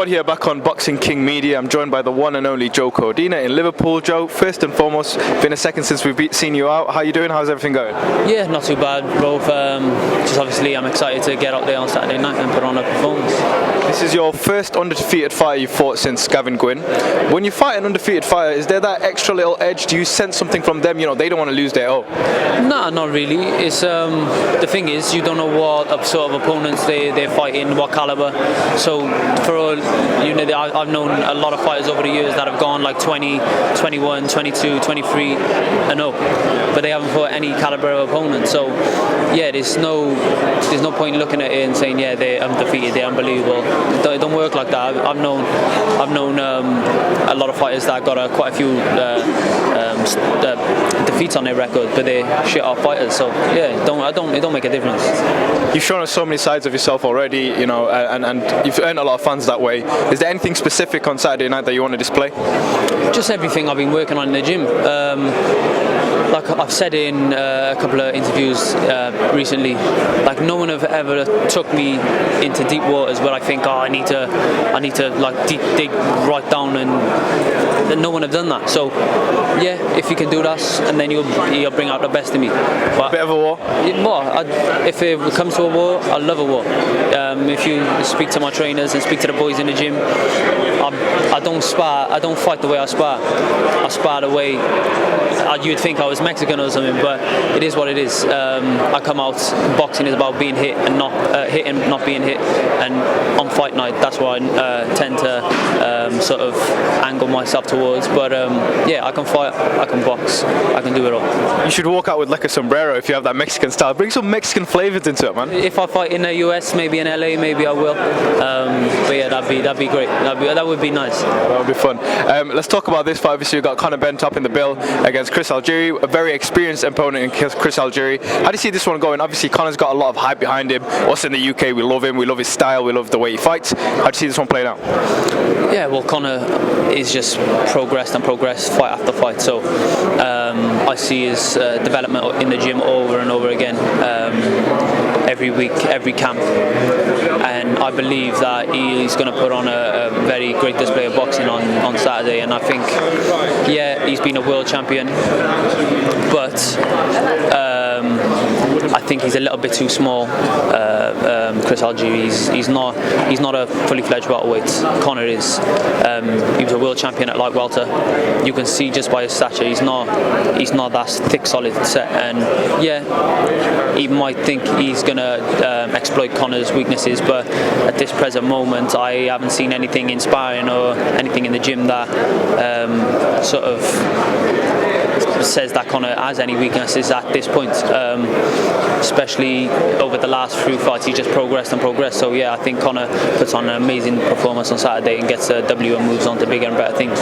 Squad here back on Boxing King Media. I'm joined by the one and only Joe Cordina in Liverpool. Joe, first and foremost, been a second since we've seen you out. How you doing? How's everything going? Yeah, not too bad, bro. Just obviously I'm excited to get out there on Saturday night and put on a performance. This is your first undefeated fight you've fought since Gavin Gwynn. When you fight an undefeated fighter, is there that extra little edge? Do you sense something from them? You know, they don't want to lose their own. Nah, not really. It's the thing is, you don't know what sort of opponents they're fighting, what caliber. So for all, you know, I've known a lot of fighters over the years that have gone like 20, 21, 22, 23 and up, but they haven't fought any caliber of opponent. So yeah, there's no point looking at it and saying, yeah, they're undefeated, they're unbelievable. It don't work like that. I've known a lot of fighters that got quite a few defeats on their record, but they're shit off fighters. So yeah, it don't make a difference. You've shown us so many sides of yourself already, you know, and you've earned a lot of fans that way. Is there anything specific on Saturday night that you want to display? Just everything I've been working on in the gym. Like I've said in a couple of interviews recently, like no one have ever took me into deep waters where I think, I need to like dig right down, and no one have done that. So yeah, if you can do that, and then you'll bring out the best in me. But a bit of a war? If it comes to a war, I love a war. If you speak to my trainers and speak to the boys in the gym, I don't spar. I don't fight the way I spar. I spar the way you'd think I was Mexican or something, but it is what it is. I come out, boxing is about being hit and not being hit, and on fight night that's what I tend to sort of angle myself towards. But yeah, I can fight, I can box, I can do it all. You should walk out with like a sombrero if you have that Mexican style. Bring some Mexican flavors into it, man. If I fight in the US, maybe in LA, maybe I will. But yeah, that'd be great. That would be nice. That would be fun. Let's talk about this fight. Obviously, you've got Conor Benn top in the bill against Chris Algieri, a very experienced opponent in Chris Algieri. How do you see this one going? Obviously, Conor's got a lot of hype behind him. Us in the UK, we love him. We love his style. We love the way he fights. How do you see this one playing out? Yeah, well, Conor is just progressed and progressed fight after fight. So I see his development in the gym over and over again, every week, every camp, and I believe that he's going to put on a very great display of boxing on Saturday. And I think, yeah, he's been a world champion, but I think he's a little bit too small. Chris Algieri, he's not a fully fledged welterweight. Conor is. He was a world champion at light welter. You can see just by his stature, he's not that thick, solid set. And yeah, he might think he's gonna exploit Conor's weaknesses, but at this present moment, I haven't seen anything inspiring or anything in the gym that sort of says that Conor has any weaknesses at this point. Especially over the last few fights, he just progressed and progressed. So yeah, I think Conor puts on an amazing performance on Saturday and gets a W and moves on to bigger and better things.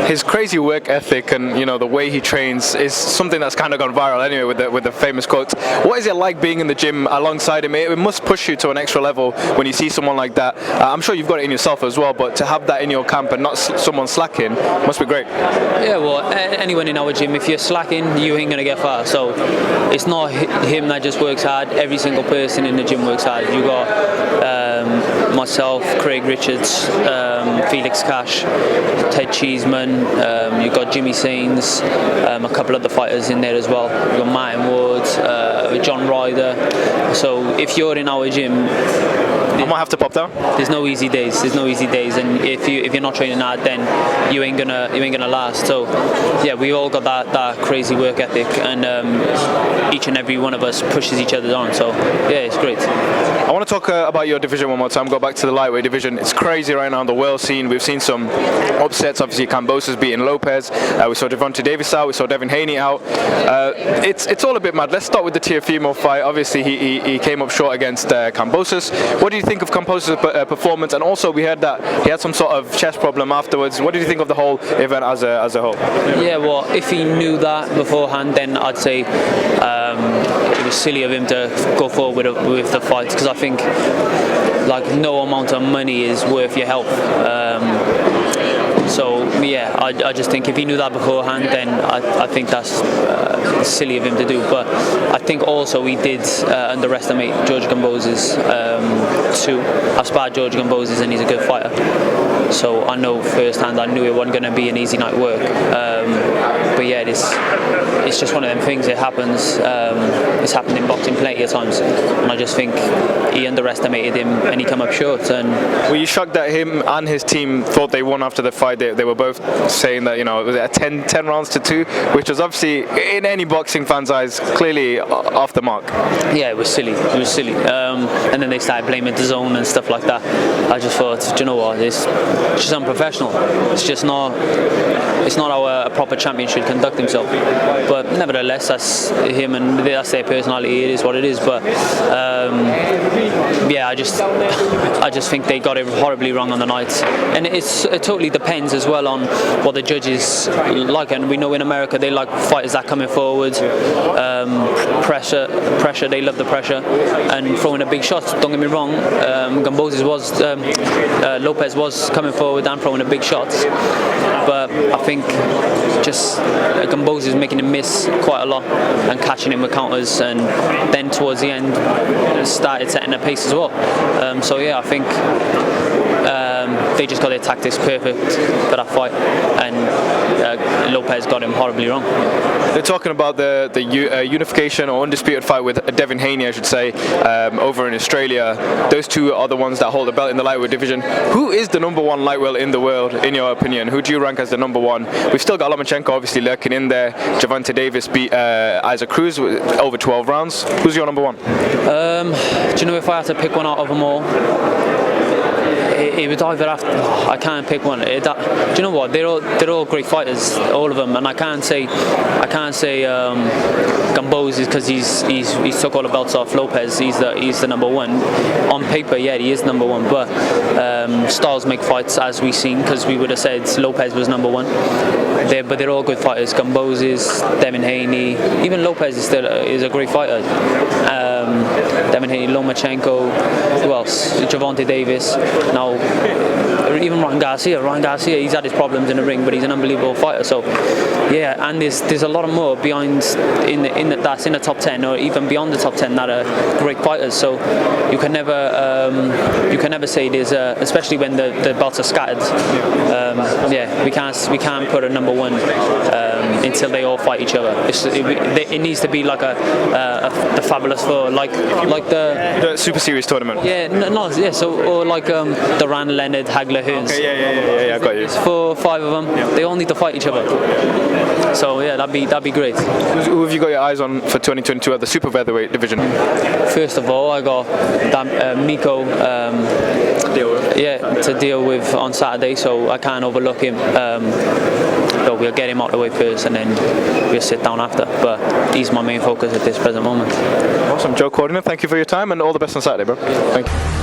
His crazy work ethic and, you know, the way he trains is something that's kind of gone viral anyway with the famous quotes. What is it like being in the gym alongside him? It must push you to an extra level when you see someone like that. I'm sure you've got it in yourself as well, but to have that in your camp and not someone slacking must be great. Yeah, well, anyone in our gym, if you're slacking, you ain't gonna get far. So it's not him that just works hard. Every single person in the gym works hard. You got myself, Craig Richards, Felix Cash, Ted Cheeseman, you've got Jimmy Sains, a couple of the fighters in there as well. You've got Martin Wood, John Ryder. So if you're in our gym, I might have to pop down. There's no easy days. And if you're not training hard, then you ain't gonna last. So yeah, we all got that crazy work ethic, and each and every one of us pushes each other on. So yeah, it's great. I want to talk about your division one more time. Go back to the lightweight division. It's crazy right now on the world scene. We've seen some upsets. Obviously, Kambosos beating Lopez. We saw Devontae Davis out. We saw Devin Haney out. It's all a bit mad. Let's start with the Teofimo fight. Obviously, he came up short against Kambosos. What do you think of Kambosos' performance? And also, we heard that he had some sort of chest problem afterwards. What did you think of the whole event as a whole? Yeah, well, if he knew that beforehand, then I'd say it was silly of him to go forward with the fight, because I think like no amount of money is worth your health. So yeah, I just think if he knew that beforehand, then I think that's silly of him to do. But I think also he did underestimate George Gamboz's too. I've sparred George Gamboz's and he's a good fighter. So I know firsthand, I knew it wasn't going to be an easy night work. But yeah, it's just one of them things. It happens. It's happened in boxing plenty of times, and I just think he underestimated him and he came up short. And were you shocked that him and his team thought they won after the fight? They were both saying that, you know, it was 10 rounds to 2, which was obviously in any boxing fan's eyes clearly off the mark. Yeah, it was silly. It was silly. And then they started blaming the zone and stuff like that. I just thought, do you know what? It's just unprofessional. It's just not. It's not how a proper champion should conduct himself. But nevertheless, that's him and that's their personality. It is what it is. But yeah, I just think they got it horribly wrong on the night. And it totally depends as well on what the judges like. And we know in America they like fighters that coming forward, pressure. They love the pressure and throwing a big shot. Don't get me wrong. Lopez was coming forward and throwing a big shots. But I think just Gamboa is making him miss quite a lot and catching him with counters, and then towards the end started setting a pace as well. So yeah, I think they just got their tactics perfect for that fight, and Lopez got him horribly wrong. They're talking about the unification or undisputed fight with Devin Haney, I should say, over in Australia. Those two are the ones that hold the belt in the lightweight division. Who is the number one lightweight in the world, in your opinion? Who do you rank as the number one? We've still got Lomachenko obviously lurking in there. Javante Davis beat Isaac Cruz with over 12 rounds. Who's your number one? Do you know, if I had to pick one out of them all, it would either have to, I can't pick one. Do you know what? They're all great fighters, all of them, and I can't say Gamboa is because he's took all the belts off Lopez. He's the number one. On paper, yeah, he is number one, but styles make fights, as we've seen, because we would have said Lopez was number one. But they're all good fighters. Gamboa is, Devin Haney, even Lopez is a great fighter. Devin Haney, Lomachenko, who else? Javante Davis. Now, even Ryan Garcia, he's had his problems in the ring, but he's an unbelievable fighter. So, yeah, and there's a lot of more behind that's in the top 10 or even beyond the top 10 that are great fighters. So you can never say there's especially when the belts are scattered. Yeah, we can't put a number one until they all fight each other. It needs to be like the Fabulous Four, like the Super Series tournament. Yeah, yeah. So or like Duran, Leonard, Hagler, Hearns. Okay, yeah, I got you. 4 or 5 of them. Yeah. They all need to fight each other. So yeah, that'd be great. Who have you got your eyes on for 2022 at the super featherweight division? First of all, I got Miko to deal with on Saturday, so I can't overlook him. But we'll get him out of the way first, and then we'll sit down after. But he's my main focus at this present moment. Awesome, Joe Cordina. Thank you for your time, and all the best on Saturday, bro. Thank you.